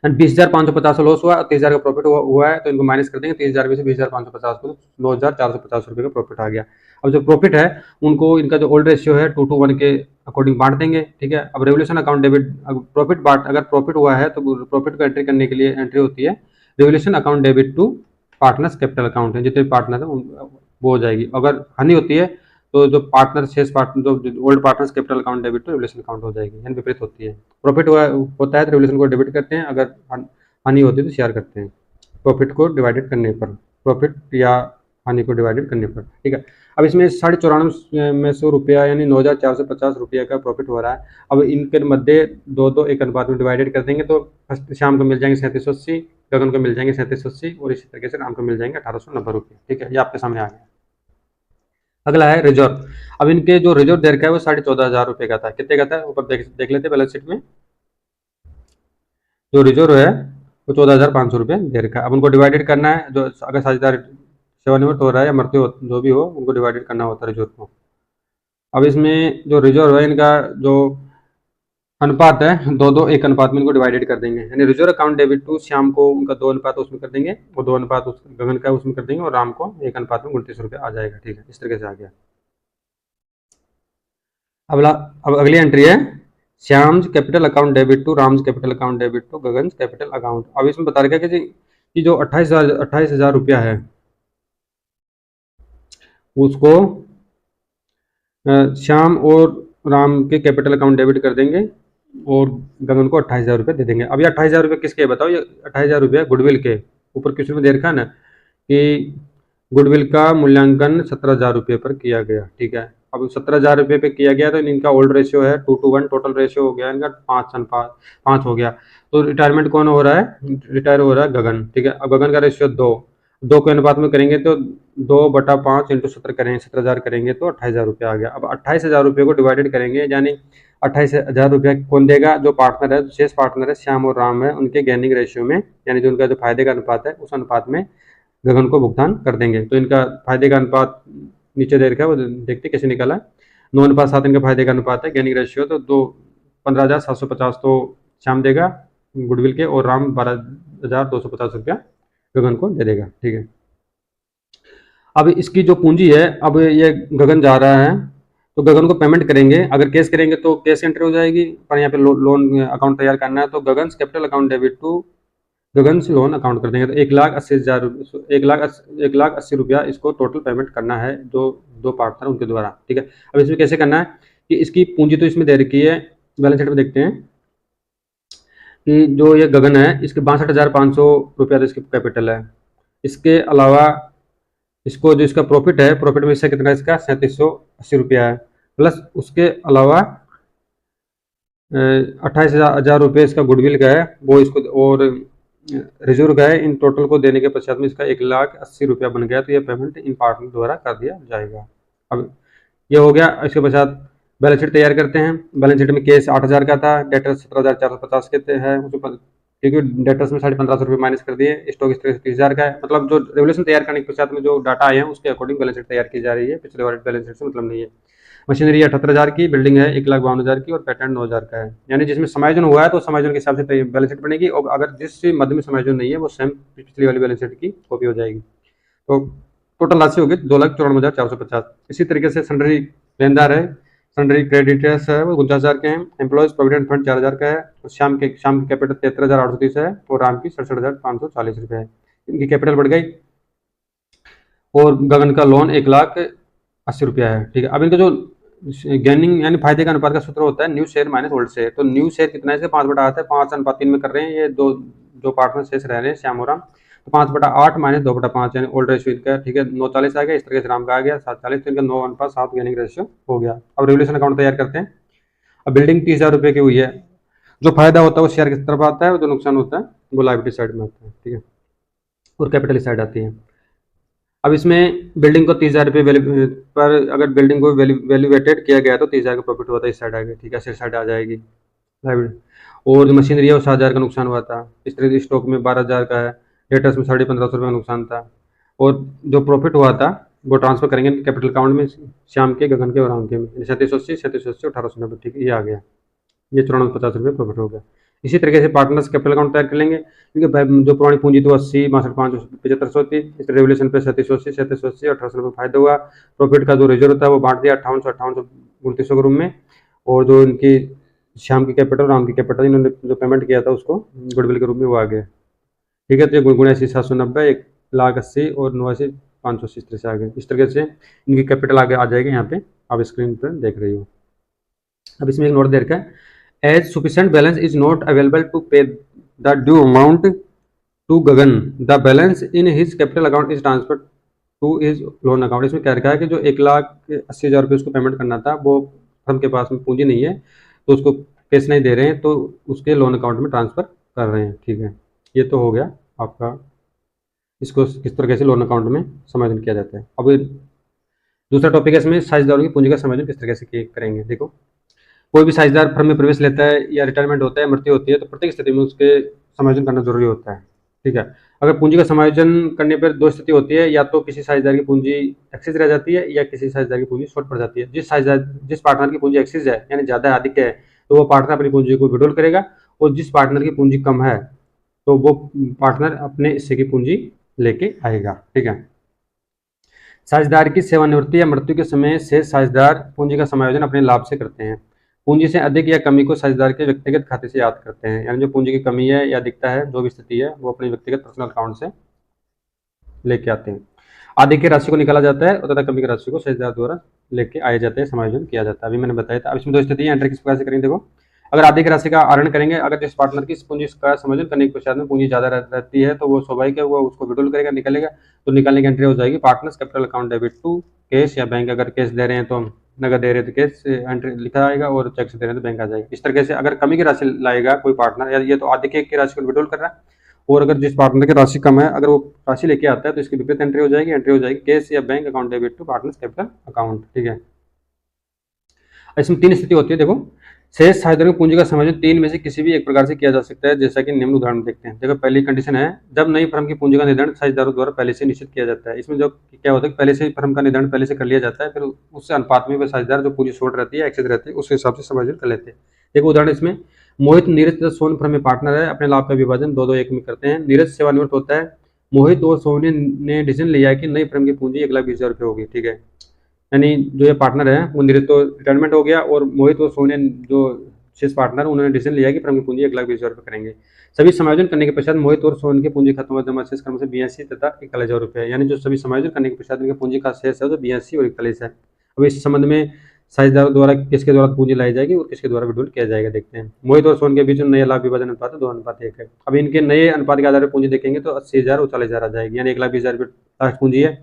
एंड 20,550 लॉस हुआ, 30,000 का प्रॉफिट हुआ है, तो इनको माइनस कर देंगे 30,000 में से 20,550 को, 9,450 रुपये का प्रॉफिट आ गया। अब जो प्रॉफिट है उनको इनका जो ओल्ड रेशियो है 2:1 के अकॉर्डिंग बांट देंगे, ठीक है। अब रेवल्यूशन अकाउंट डेबिट, अगर प्रॉफिट हुआ है तो प्रॉफिट को एंट्री करने के लिए एंट्री होती है revaluation account debit to partners capital account है, जितने पार्टनर है वो हो जाएगी। अगर हानि होती है तो जो पार्टनर शेष पार्टनर जो old partners capital account debit तो रेवल्यूशन अकाउंट हो जाएगी, यानी विपरीत होती है। प्रॉफिट होता है तो रेवल्यूशन को डेबिट करते हैं, अगर हानि होती है तो शेयर करते हैं प्रॉफिट को डिवाइडेड करने पर, प्रॉफिट या हानि को डिवाइडेड करने पर, ठीक है। अब इसमें 94,500 में 100 रुपया यानी 9,450 रुपये का प्रॉफिट हो रहा है। अब इनके मध्य 2:1 अनुपात में डिवाइडेड कर देंगे तो शाम को मिल जाएंगे 3780, गगन को मिल जाएंगे 3780, और इसी तरीके से राम को मिल जाएंगे 1,890 रुपये, ठीक है। ये आपके सामने आ गया। अगला है रिजर्व। अब इनके जो रिजर्व दे रखा है वो 14,500 रुपये का था, कितने का था ऊपर देख लेते बैलेंस शीट में। जो रिजर्व है वो 14,500 रुपये दे रखा है। अब उनको डिवाइडेड करना है, जो अगर साझेदार सेवानिवृत्त हो रहा है या मृत्यु जो भी हो उनको डिवाइडेड करना होता है रिजर्व को। अब इसमें जो रिजर्व है इनका जो अनुपात है 2:1 अनुपात में इनको डिवाइडेड कर देंगे, यानी reserve account debit to Shyam को उनका 2 अनुपात उसमें कर देंगे, और 2 अनुपात गगन का उसमें कर देंगे, और राम को 1 अनुपात में 29 रुपये आ जाएगा, ठीक है। इस तरीके से आ गया। अब अगली एंट्री है Shyam capital account debit to Ram's capital account debit to Gagan capital account. अब इसमें बता रखा है कि जो 28,000 रुपया है उसको श्याम और राम के कैपिटल अकाउंट डेबिट कर देंगे, और गगन को 28,000 रुपये दे देंगे। अब ये 28,000 रुपये किसके बताओ, ये 28,000 रुपये गुडविल के। ऊपर क्वेश्चन में दे रखा है ना कि गुडविल का मूल्यांकन 17,000 रुपये पर किया गया, ठीक है। अब 17,000 रुपये पे किया गया तो इनका ओल्ड रेशियो है 2:1, टोटल रेशियो हो गया इनका 5 हो गया। तो रिटायरमेंट कौन हो रहा है, रिटायर हो रहा है गगन, ठीक है। अब गगन का रेशियो 2 के अनुपात में करेंगे तो 2/5 × 17 करेंगे, 17,000 करेंगे तो 28,000 रुपया आ गया। अब 28,000 रुपये को डिवाइडेड करेंगे, यानी 28,000 रुपया कौन देगा, जो पार्टनर है, शेष पार्टनर है श्याम और राम है, उनके गेनिंग रेशियो में, यानी जो उनका जो फायदे का अनुपात है उस अनुपात में गगन को भुगतान कर देंगे। तो इनका फायदे का अनुपात नीचे दे रखा है, वो देखते कैसे निकाला है। 9:7 इनका फायदे का अनुपात है, गेनिंग रेशियो तो 15,750 तो श्याम देगा गुडविल के, और राम 12,250 रुपया गगन को दे देगा, ठीक है। अब इसकी जो पूंजी है, अब ये गगन जा रहा है तो गगन को पेमेंट करेंगे, अगर कैश करेंगे तो कैश एंट्री हो जाएगी, पर यहाँ पे लोन अकाउंट तैयार करना है तो गगन कैपिटल अकाउंट डेबिट टू गगन से लोन अकाउंट कर देंगे। तो 1,80,000 1,80,000 रुपया इसको टोटल पेमेंट करना है दो पार्टनर उनके द्वारा, ठीक है। अब इसमें कैसे करना है कि इसकी पूंजी तो इसमें दे रखी है, बैलेंस शीट में देखते हैं कि जो ये गगन है इसके 62,500 रुपया तो इसकी कैपिटल है। इसके अलावा इसको जो इसका प्रॉफिट है, प्रॉफिट में इससे कितना, इसका 3780 रुपया है, प्लस उसके अलावा 28,000 रुपये इसका गुडविल का है वो इसको, और रिजर्व का है। इन टोटल को देने के पश्चात में इसका 1,80,000 रुपया बन गया। तो यह पेमेंट इन पार्टनर द्वारा कर दिया जाएगा। अब ये हो गया। इसके पश्चात बैलेंस शीट तैयार करते हैं। बैलेंस शीट में केस 8,000 का था, डेटर्स 17,450 के हैं, क्योंकि डेटर्स में 1,550 रुपये माइनस कर दिए। स्टॉक इस तरह से 30,000 का है। मतलब जो रेवल्यूशन तैयार करने के पश्चात में जो डाटा आए हैं उसके अकॉर्डिंग बैलेंस शीट तैयार की जा रही है, पिछले वाले बैलेंस शीट से मतलब नहीं है। मशीनरी 78,000 की, बिल्डिंग है 1,52,000 की, और पैटर्न 9,000 का है। यानी जिसमें समायोजन हुआ है तो समायोजन के हिसाब से बैलेंस शीट बनेगी, और अगर जिस मध्य में समायोजन नहीं है वो सेम पिछली वाली बैलेंस शीट की कॉपी हो जाएगी। तो टोटल राशि होगी 2,94,450। इसी तरीके से सन्ड्री लेनदार है, सन्ड्री क्रेडिटर्स है वो 49,000 के हैं। एम्प्लॉयज प्रोविडेंट फंड 4,000 का है, और श्याम की कैपिटल 73,830 है, और राम की 67,540 रुपये है। इनकी कैपिटल बढ़ गई। और गगन का लोन 1,80,000 रुपया है, ठीक है। अब इनका जो गेनिंग यानी फायदे का अनुपात का सूत्र होता है new share minus old share. तो न्यू शेयर कितना है, 5/8 है, 5:3 में कर रहे हैं ये जो पार्टनर शेष रह रहे हैं श्याम और राम। तो 5/8 माइनस 2/5 यानी ओल्ड रेशियो इनका, ठीक है, 9:40 आ गया। इस तरह से राम का आ गया 7:40, तो इनका 9:7 गेनिंग रेशियो हो गया। अब रेवल्यूशन अकाउंट तैयार करते हैं। अब बिल्डिंग 30,000 रुपये की हुई है। जो फायदा होता है वो शेयर की तरफ आता है, और जो नुकसान होता है वो लाइबिलिटी साइड में आता है, ठीक है, और कैपिटल साइड आती है। अब इसमें बिल्डिंग को 30,000 रुपये पर अगर बिल्डिंग को वैल्यूएटेड किया गया तो 30,000 का प्रॉफिट हुआ था, इस साइड आ गया, ठीक है, साइड आ जाएगी लाइबिलिटी। और जो मशीनरी है वो 7,000 का नुकसान हुआ था। इस तरह से स्टॉक में 12,000 का है, डेटर्स में 1550 रुपये का नुकसान था, और जो प्रॉफिट हुआ था वो ट्रांसफर करेंगे कैपिटल अकाउंट में श्याम के, गगन के और राम के में, 3780, 1890, ठीक है, ये आ गया। ये 5450 रुपये प्रॉफिट हो गया। इसी तरीके से पार्टनर्स कैपिटल अकाउंट तैयार कर लेंगे, क्योंकि जो पुरानी पूंजी थी 80, 62,500, 7500 थी। इस रेवल्यूशन पे 3780, 1800 रुपये फायदा हुआ। प्रॉफिट का जो रिजर्व था वो बांट दिया 5800, 2900 के रूम में। और जो इनकी श्याम की कैपिटल, राम की कैपिटल, इन्होंने जो पेमेंट किया था उसको गुडविल के रूप में वो आ गया, ठीक है। तो 79,790, 1,80,000 और 89,580 इस तरह से आ गए। इस तरीके से इनकी कैपिटल आगे आ जाएगी, यहाँ पे आप स्क्रीन पर देख रही हो। अब इसमें एक नोट दे रखा है, as sufficient balance is not available to pay the due amount to Gagan, the balance in his capital account is transferred to his loan account। इसमें क्या रखा है कि जो 1,80,000 रुपये उसको पेमेंट करना था वो फर्म के पास में पूंजी नहीं है तो उसको कैश नहीं दे रहे हैं, तो उसके लोन अकाउंट में ट्रांसफर कर रहे हैं, ठीक है। ये तो हो गया आपका, इसको किस तरह से लोन अकाउंट में समायोजन किया जाता है। अब दूसरा टॉपिक है इसमें साझेदारों की पूंजी का समायोजन किस तरीके से करेंगे। देखो, कोई भी साझेदार फर्म में प्रवेश लेता है या रिटायरमेंट होता है, मृत्यु होती है, तो प्रत्येक स्थिति में उसके समायोजन करना जरूरी होता है, ठीक है। अगर पूंजी का समायोजन करने पर दो स्थिति होती है, या तो किसी साझेदार की पूंजी एक्सिस रह जाती है या किसी साझेदार की पूंजी शॉर्ट पड़ जाती है। जिस पार्टनर की पूंजी एक्सिस है यानी ज़्यादा अधिक है तो वो पार्टनर अपनी पूंजी को विड्रॉल करेगा, और जिस पार्टनर की पूंजी कम है तो वो पार्टनर अपने हिस्से की पूंजी लेके आएगा, ठीक है। साझेदार की सेवानिवृत्ति या मृत्यु के समय से साझेदार पूंजी का समायोजन अपने लाभ से करते हैं। पूंजी से अधिक या कमी को साझेदार के व्यक्तिगत खाते से याद करते हैं, यानी जो पूंजी की कमी है या अधिकता है, जो भी स्थिति है, वो अपने व्यक्तिगत पर्सनल अकाउंट से लेके आते हैं। आधिक की राशि को निकाला जाता है और तथा कमी की राशि को साझेदार द्वारा लेके आए जाते हैं, समायोजन किया जाता है। अभी मैंने बताया था। अब इसमें दो स्थिति है, एंट्री किस प्रकार से करेंगे। देखो, अगर आधी की राशि का आहरण करेंगे, अगर जिस पार्टनर की पूंजी का समायोजन करने के पश्चात में पूंजी ज्यादा रहती है तो वो स्वाभाविक है वो उसको विड्रॉल करेगा, निकालेगा, तो निकालने की एंट्री हो जाएगी partners capital account debit to cash या बैंक। अगर कैश दे रहे हैं तो नगद दे रहे हैं तो कैश एंट्री लिखा आएगा और चेक से दे रहे हैं तो बैंक आ जाएगा। इस तरीके से अगर कमी की राशि लाएगा कोई पार्टनर, या ये तो आधे की राशि को विड्रॉल कर रहा है, और अगर जिस पार्टनर की राशि कम है अगर वो राशि लेके आता है तो इसकी विपरीत एंट्री हो जाएगी, कैश या bank account debit to partners capital account. ठीक है, इसमें तीन स्थिति होती है। देखो, शेष साझेदारों की पूंजी का समायोजन तीन में से किसी भी एक प्रकार से किया जा सकता है, जैसा कि निम्न उदाहरण देखते हैं। देखो, पहली कंडीशन है जब नई फर्म की पूंजी का निर्धारण साझेदारों द्वारा पहले से निश्चित किया जाता है। इसमें जो क्या होता है पहले से फर्म का निर्धारण पहले से कर लिया जाता है, फिर उससे अनुपात में वह साझेदार जो पूंजी शॉर्ट रहती है, एक्सेस रहती है, उस हिसाब से समायोजन कर लेते हैं। देखो उदाहरण इसमें, मोहित नीरज तथा सोन फर्म में पार्टनर है, अपने लाभ का विभाजन 2-2-1 में करते हैं। नीरज सेवानिवृत्त होता है, मोहित और सोनी ने डिसीजन लिया है कि नई फर्म की पूंजी 1,20,000 होगी। ठीक है, यानी जो ये पार्टनर है वो नीरज तो रिटायरमेंट हो गया, और मोहित और सोने जो शेष पार्टनर उन्होंने डिसीजन लिया कि फर्म की पूंजी 1,20,000 करेंगे। सभी समायोजन करने के पश्चात मोहित और सोन की पूंजी खातों में जमा शेष क्रम से 82 तथा 41,000 रुपये, यानी जो सभी समायोजन करने के पश्चात इनकी पूंजी का शेष है तो 82 और 41 है। अब इस संबंध में साझेदारों द्वारा किसके द्वारा पूंजी लाई जाएगी और किसके द्वारा विड्रॉल किया जाएगा देखते हैं। मोहित और सोन के बीच में नया लाभ विभाजन अनुपात है 2:1 है। अब इनके नए अनुपात के आधार पर पूंजी देखेंगे तो 80,000 और 40,000 आ जाएगी, यानी 1,20,000 रुपये लास्ट पूंजी है,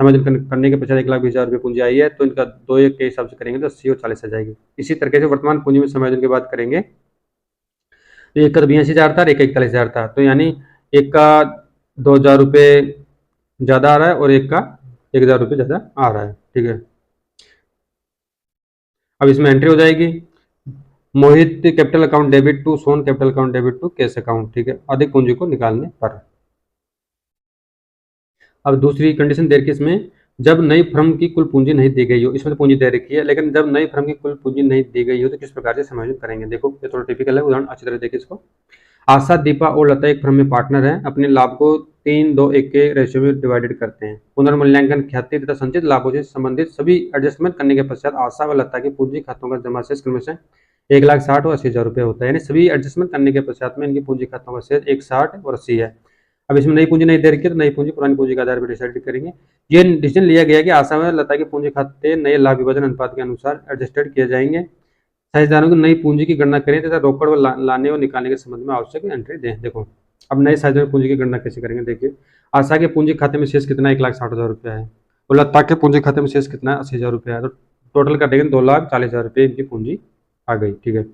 समायोजन करने के पश्चात 1,20,000 रुपये पूंजी आई है, तो इनका 2:1 के हिसाब से करेंगे तो 80 और 40 आ जाएगी। इसी तरीके से वर्तमान पूंजी में समायोजन की बात करेंगे तो एक का 82,000 था और एक का 41,000 था, तो यानी एक का 2,000 रुपये ज़्यादा आ रहा है और एक का 1,000 रुपये ज़्यादा आ रहा है। ठीक है, अब इसमें एंट्री हो जाएगी Mohit capital account debit to Son capital account debit to cash account. ठीक है, अधिक पूंजी को निकालने पर। अब दूसरी कंडीशन दे रखी है इसमें, जब नई फर्म की कुल पूंजी नहीं दी गई हो, इसमें तो पूंजी दे रखी है, लेकिन जब नई फर्म की कुल पूंजी नहीं दी गई हो तो किस प्रकार से समायोजन करेंगे। देखो ये थोड़ा टिपिकल है, उदाहरण अच्छी तरह देखिए इसको। आशा, दीपा और लता एक फर्म में पार्टनर है, अपने लाभ को 3-2-1 के रेशियो में डिवाइडेड करते हैं। पुनर्मूल्यांकन ख्याति तथा संचित लाभों से संबंधित सभी एडजस्टमेंट करने के पश्चात आशा व लता के पूंजी खातों का जमा शेष क्रमशः 1,60,000 और 80,000 रुपये होता है, यानी सभी एडजस्टमेंट करने के पश्चात में इनकी पूंजी खातों का शेष 1,60 और 80 है। अब इसमें नई पूंजी नहीं दे रखी है तो नई पूंजी पुरानी पूंजी के आधार पर डिसाइड करेंगे। ये डिसीजन लिया गया कि आशा व लता के पूंजी खाते नए लाभ विभाजन अनुपात के अनुसार एडजस्टेड किए जाएंगे। साझेदारों की नई पूंजी की गणना करें तथा रोकड़ व लाने और निकालने के संबंध में आवश्यक एंट्री दें। देखो अब नए साझेदार पूंजी की गणना कैसे करेंगे, देखिए आशा के पूंजी खाते में शेष कितना 1,60,000 रुपया है, और लता के पूंजी खाते में शेष कितना 80,000 रुपया है, तो टोटल कर देंगे 2,40,000 रुपये इनकी पूंजी आ गई। ठीक है,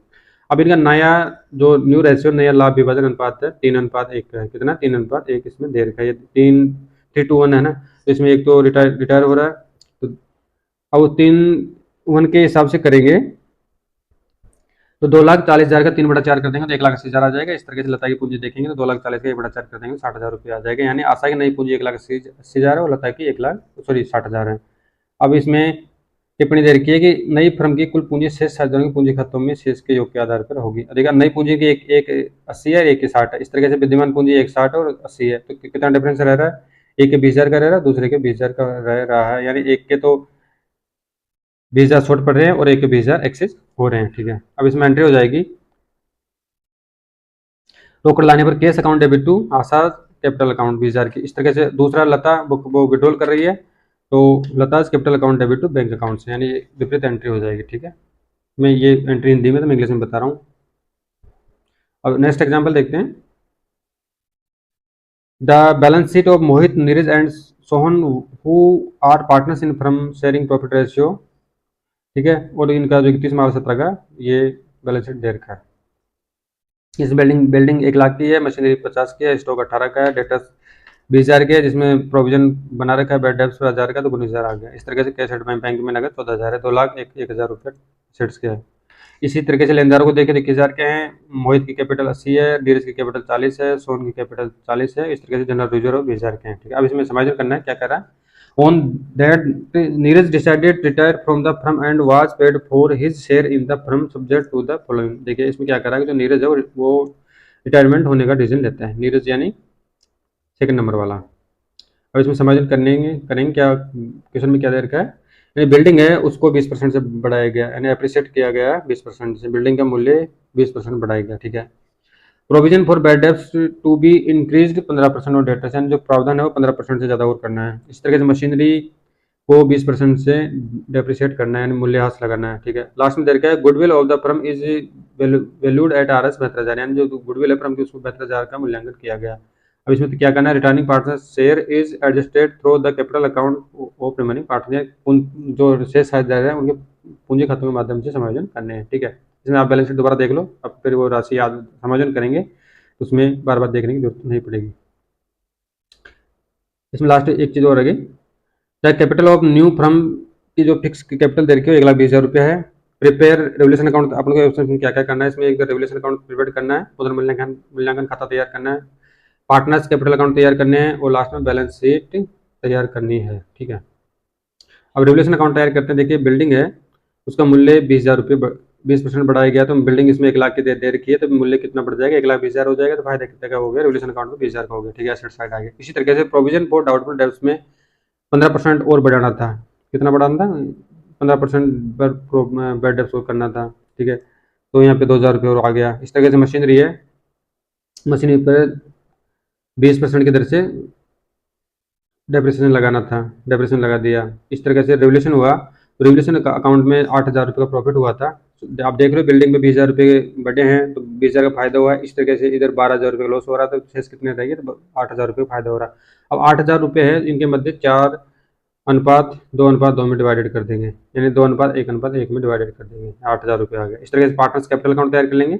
अब इनका नया जो न्यू रेशियो नया लाभ विभाजन अनुपात है 3:1 है, कितना 3:1 इसमें दे रखा है, ये 3:1 है ना, तो इसमें एक तो रिटायर हो रहा है, तो अब 3:1 के हिसाब से करेंगे तो 2,40,000 का 3/4 कर देंगे तो 1,80,000 आ जाएगा। इस तरीके से लता की पूंजी देखेंगे तो 2,40,000 का 1/4 कर देंगे 60,000 रुपये आ जाएगा, यानी आशा की नई पूंजी 1,80,000 है और लता की 60,000 है। अब इसमें टिप्पणी दे रखी है कि नई फर्म की कुल पूंजी शेष साझेदारों की पूंजी खातों में शेष के योग के आधार पर होगी। देखिए नई पूंजी की एक 80 है, एक की 60 है, इस तरीके से विद्यमान पूंजी 1,60 और 80 है, तो कितना डिफरेंस रह रहा है, एक के 20,000 का रह रहा है, दूसरे के 20,000 का रह रहा है, यानी एक के तो 20,000 शॉर्ट पड़ रहे हैं और एक के 20,000 एक्सेस हो रहे हैं। ठीक है, अब इसमें एंट्री हो जाएगी रोकड़ लाने पर cash account debit to Asha capital account 20,000 की। इस तरीके से दूसरा लता वो विड्रॉल कर रही है तो Lata capital account debit to bank account से, यानी विपरीत एंट्री हो जाएगी। ठीक है, मैं ये एंट्री हिंदी में तो मैं इंग्लिश में बता रहा हूँ। अब नेक्स्ट एग्जाम्पल देखते हैं। The balance sheet of Mohit, Neeraj and Sohan who are partners in firm sharing profit ratio. ठीक है, और इनका जो 31 मार्च 17 का ये बैलेंस शीट दे रखा है। इस बिल्डिंग 1 लाख की है, मशीनरी 50 की है, स्टॉक 18 का है, डेटर्स 20,000 के है, जिसमें प्रोविजन बना रखा है, बैड डेब्ट्स 1,000 का, तो 19,000 आ गया। इस तरीके से कैश बैंक में नगद 14,000 है, 2,01,000 रुपये सेट्स के है। इसी तरीके से लेनदारों को देखें तो 21,000 के हैं, मोहित की कैपिटल 80 है, नीरज की कैपिटल 40 है, सोन की कैपिटल 40 है। इस तरीके से जनरल रिजर्व 20,000 के हैं। ठीक है, अब इसमें समायोजन करना है, क्या कर रहा है, on that Neeraj decided retire from the firm and was paid for his share in the firm subject to the following. देखिए इसमें क्या कर रहा है कि जो नीरज है वो रिटायरमेंट होने का डिसीजन लेता है, नीरज यानी सेकंड नंबर वाला। अब इसमें समायोजन करेंगे क्या, क्वेश्चन में क्या दे रखा है, यानी बिल्डिंग है उसको 20% से बढ़ाया गया, यानी अप्रिशिएट किया गया 20% से, बिल्डिंग का मूल्य 20% बढ़ाया गया। ठीक है, provision for bad debts to be increased 15% और डेटर्स, यानी जो प्रावधान है वो 15% से ज़्यादा और करना है। इस तरह से मशीनरी को 20% से डेप्रिशिएट करना है, यानी मूल्यह्रास लगाना है। ठीक है, लास्ट में दे रखा है goodwill of the firm is valued at R S 72,000, यानी जो गुडविल है फर्म की उसको 72,000 का मूल्यांकन किया गया। अब इसमें तो क्या करना है, returning partner share is adjusted through the capital account of remaining partner, जो शेष साझेदार हैं उनके पूंजी खातों के माध्यम से समायोजन करने हैं। ठीक है, इसमें आप बैलेंस शीट दोबारा देख लो, अब फिर वो राशि याद समायोजन करेंगे तो उसमें बार बार देखने की जरूरत नहीं पड़ेगी। इसमें लास्ट एक चीज़ और रही, the capital of new firm की जो फिक्स कैपिटल दे रखी है 1,20,000 रुपया है। प्रिपेयर रेवल्यूशन अकाउंट, अपन को इसमें क्या क्या करना है, इसमें एक रेवल्यूशन अकाउंट प्रिपेयर करना है, पुनर्मूल्यांकन खाता तैयार करना है, पार्टनर्स कैपिटल अकाउंट तैयार करने हैं और लास्ट में बैलेंस शीट तैयार करनी है। ठीक है, अब रेवल्यूशन अकाउंट तैयार करते हैं। देखिए बिल्डिंग है, उसका मूल्य 20,000 रुपये 20% बढ़ाया गया, तो बिल्डिंग इसमें 1 लाख की दे रखी है, तो मूल्य कितना बढ़ जाएगा, 1,20,000 हो जाएगा, तो फायदा कितना का हो गया, रेवल्यूशन अकाउंट में 20,000 का हो गया। ठीक है, एसेट साइड आ गया। इसी तरीके से प्रोविजन फॉर डाउटफुल डेब्ट्स में 15% और बढ़ाना था, कितना बढ़ाना था, 15% बैड डेब्ट को करना था। ठीक है, तो यहाँ पे 2,000 रुपये और आ गया। इस तरीके से मशीनरी है, मशीनरी पर 20% की दर से डेप्रिसिएशन लगाना था, डेप्रिसिएशन लगा दिया। इस तरीके से रेवल्यूशन हुआ, तो रेवल्यूशन अकाउंट में 8,000 रुपये का प्रॉफिट हुआ था। आप देख रहे हो बिल्डिंग में 20,000 रुपये बढ़े हैं, तो 20,000 का फायदा हुआ है। इस तरीके से इधर 12,000 रुपये का लॉस हो रहा था, तो शेष कितने रहेंगे, तो 8,000 रुपये का फायदा हो रहा है। अब 8,000 रुपये है, इनके मध्य 4:2:2 में डिवाइडेड कर देंगे, यानी 2:1:1 में डिवाइडेड कर देंगे, 8,000 रुपये आ गया। इस तरीके से पार्टनर्स कैपिटल अकाउंट तैयार कर लेंगे।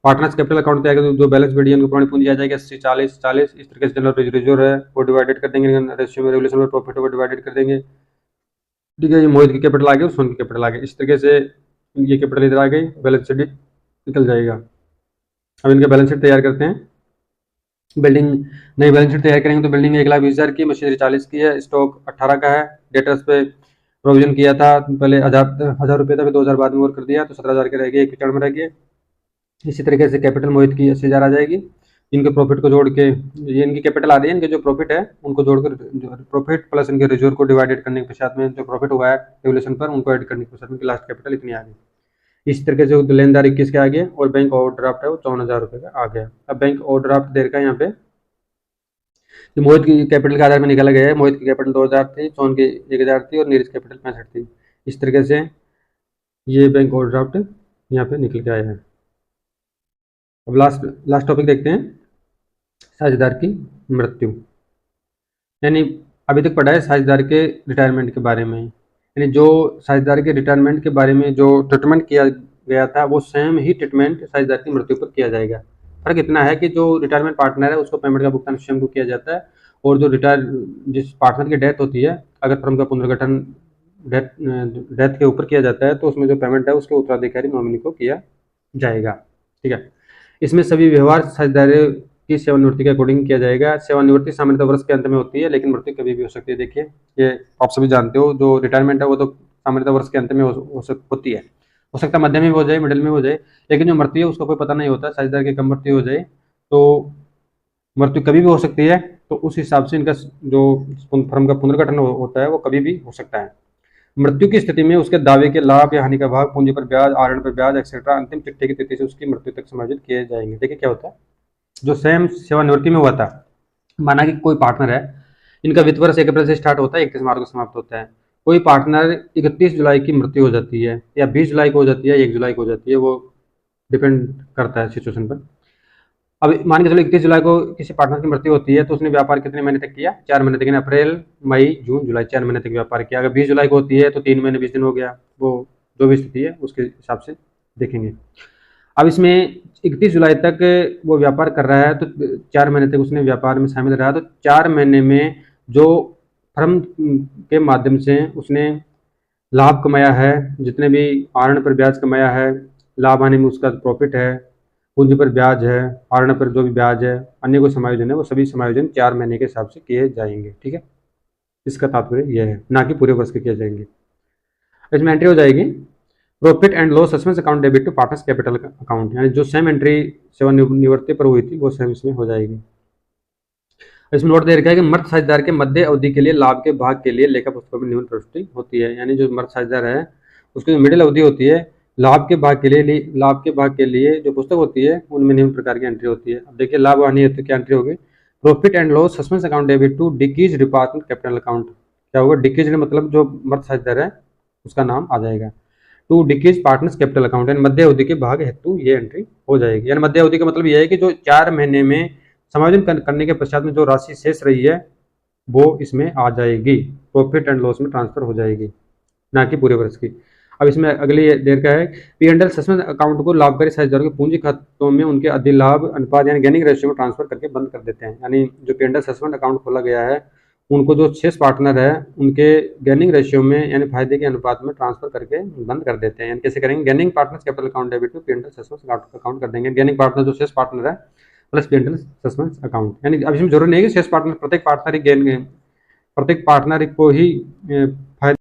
पार्टनर्स कैपिटल अकाउंट तैयार कर, जो बैलेंस शीट उनको पुरानी पूंजी आ जाएगी 80-40-40। इस तरीके से जनरल रिजर्व है वो डिवाइडेड कर देंगे, रेशियो में रेवल्यूशन में प्रॉफिट को डिवाइडेड कर देंगे। ठीक है, ये मोहित की कैपिटल आ गई और सोन की कैपिटल आ गई। इस तरीके से ये कैपिटल इधर आ गई, बैलेंस शीट निकल जाएगा। अब इनका बैलेंस शीट तैयार करते हैं। बिल्डिंग नई बैलेंस शीट तैयार करेंगे, तो बिल्डिंग 1,20,000 की, मशीनरी 40 की है, स्टॉक 18 का है, डेटर्स पे प्रोविजन किया था पहले 1,000 रुपये था, फिर 2,000 बाद में और कर दिया, तो 17,000 के रह गए, 1 में रह गए। इसी तरीके से कैपिटल मोहित की 80,000 आ जाएगी। इनके प्रॉफिट को जोड़ के, ये इनकी कैपिटल आ रही है, इनके जो प्रॉफिट है उनको जोड़कर, प्रॉफिट प्लस इनके रिजर्व को डिवाइडेड करने के पश्चात में जो प्रॉफिट हुआ है रेवल्यूशन पर, उनको ऐड करने के पश्चात में लास्ट कैपिटल इतनी आ गई। इस तरीके से लेनदार 21 के आ गया और बैंक ओवरड्राफ्ट है वो 54,000 रुपये का आ गया। अब बैंक ओवरड्राफ्ट दे रखा है यहाँ पे, तो मोहित की कैपिटल के आधार में निकाला गया है। मोहित की कैपिटल 2,000 थी, सोन की 1,000 थी और नीरज कैपिटल 65 थी। इस तरीके से ये बैंक ओवरड्राफ्ट यहाँ पे निकल के आया है। अब लास्ट टॉपिक देखते हैं, साझेदार की मृत्यु। यानी अभी तक पढ़ा है साझेदार के रिटायरमेंट के बारे में, यानी जो साझेदार के रिटायरमेंट के बारे में जो ट्रीटमेंट किया गया था वो सेम ही ट्रीटमेंट साझेदार की मृत्यु पर किया जाएगा। फर्क इतना है कि जो रिटायरमेंट पार्टनर है उसको पेमेंट का भुगतान स्वयं को किया जाता है, और जो जिस पार्टनर की डेथ होती है, अगर फर्म का पुनर्गठन डेथ के ऊपर किया जाता है, तो उसमें जो पेमेंट है उसके उत्तराधिकारी नॉमिनी को किया जाएगा। ठीक है, इसमें सभी व्यवहार साझेदारों की सेवानिवृत्ति के अकॉर्डिंग किया जाएगा। सेवानिवृत्ति सामान्यतः वर्ष के अंत में होती है, लेकिन मृत्यु कभी भी हो सकती है। देखिए ये आप सभी जानते हो, जो रिटायरमेंट है वो तो सामान्यतः वर्ष के अंत में होती है, हो सकता है मध्य में हो जाए, मिडिल में हो जाए, लेकिन जो मृत्यु है उसका कोई पता नहीं होता। साझेदार की कम मृत्यु हो जाए तो मृत्यु कभी भी हो सकती है, तो उस हिसाब से इनका जो फर्म का पुनर्गठन होता है वो कभी भी हो सकता है। मृत्यु की स्थिति में उसके दावे के लाभ या हानि का भाग, पूंजी पर ब्याज, आहरण पर ब्याज एक्सेट्रा अंतिम चिट्ठी की तिथि से उसकी मृत्यु तक समायोजित किए जाएंगे। देखिए क्या होता है, जो सेम सेवानिवृत्ति में हुआ था, माना कि कोई पार्टनर है, इनका वित्त वर्ष 1 अप्रैल से स्टार्ट होता है, 31 मार्च को समाप्त होता है। कोई पार्टनर 31 जुलाई की मृत्यु हो जाती है, या 20 जुलाई को हो जाती है, 1 जुलाई को हो जाती है, वो डिपेंड करता है सिचुएशन पर। अब मान के चलो 31 जुलाई को किसी पार्टनर की मृत्यु होती है, तो उसने व्यापार कितने महीने तक किया, 4 महीने तक, अप्रैल मई जून जुलाई, 4 महीने तक व्यापार किया। अगर 20 जुलाई को होती है तो 3 महीने 20 दिन हो गया, वो जो भी स्थिति है उसके हिसाब से देखेंगे। अब इसमें 31 जुलाई तक वो व्यापार कर रहा है, तो 4 महीने तक उसने व्यापार में शामिल रहा, तो 4 महीने में जो फर्म के माध्यम से उसने लाभ कमाया है, जितने भी आहरण पर ब्याज कमाया है, लाभ आने में उसका प्रॉफिट है, पूंजी पर ब्याज है, आहरण पर जो भी ब्याज है, अन्य कोई समायोजन है, वो सभी समायोजन 4 महीने के हिसाब से किए जाएंगे। ठीक है, इसका तात्पर्य यह है, ना कि पूरे वर्ष के किए जाएंगे। इसमें एंट्री हो जाएगी profit and loss suspense account debit to partners capital account, यानी जो सेम एंट्री सेवानिवृत्ति पर हुई थी वो सेम इसमें हो जाएगी। इसमें नोट दे रखा है कि मर्द साझेदार के मध्य अवधि के लिए लाभ के भाग के लिए लेखा पुस्तकों में निम्न प्रविष्टि होती है, यानी जो मर्द साझेदार है उसकी जो मिडिल अवधि होती है, लाभ के भाग के लिए जो पुस्तक होती है उनमें निम्न प्रकार की एंट्री होती है। अब देखिए लाभ हानि हेतु क्या एंट्री होगी, profit and loss suspense account debit to decrease department capital account, क्या होगा, डिक्रीज मतलब जो मर्द साझेदार है उसका नाम आ जाएगा। To decrease partners capital account, यानी मध्य अवधि के भाग हेतु ये एंट्री हो जाएगी। यानी मध्य अवधि का मतलब ये है कि जो 4 महीने में समायोजन करने के पश्चात में जो राशि शेष रही है वो इसमें आ जाएगी, प्रॉफिट एंड लॉस में ट्रांसफर हो जाएगी, ना कि पूरे वर्ष की। अब इसमें अगली देर का है, P and L suspense account को लाभकारी साझेदारों के पूंजी खातों में उनके अधिलाभ अनुपात यानी गेनिंग रेशियो में ट्रांसफर करके बंद कर देते हैं। यानी जो P and L suspense account खोला गया है उनको जो शेष पार्टनर है उनके गेनिंग रेशियो में यानी फायदे के अनुपात में ट्रांसफर करके बंद कर देते हैं। यानी कैसे करेंगे, gaining partners capital account debit में P and L suspense account कर देंगे। गेनिंग पार्टनर जो शेष पार्टनर है plus P and L suspense account. यानी अब इसमें जरूरी नहीं है कि शेष पार्टनर प्रत्येक पार्टनर को ही फायदे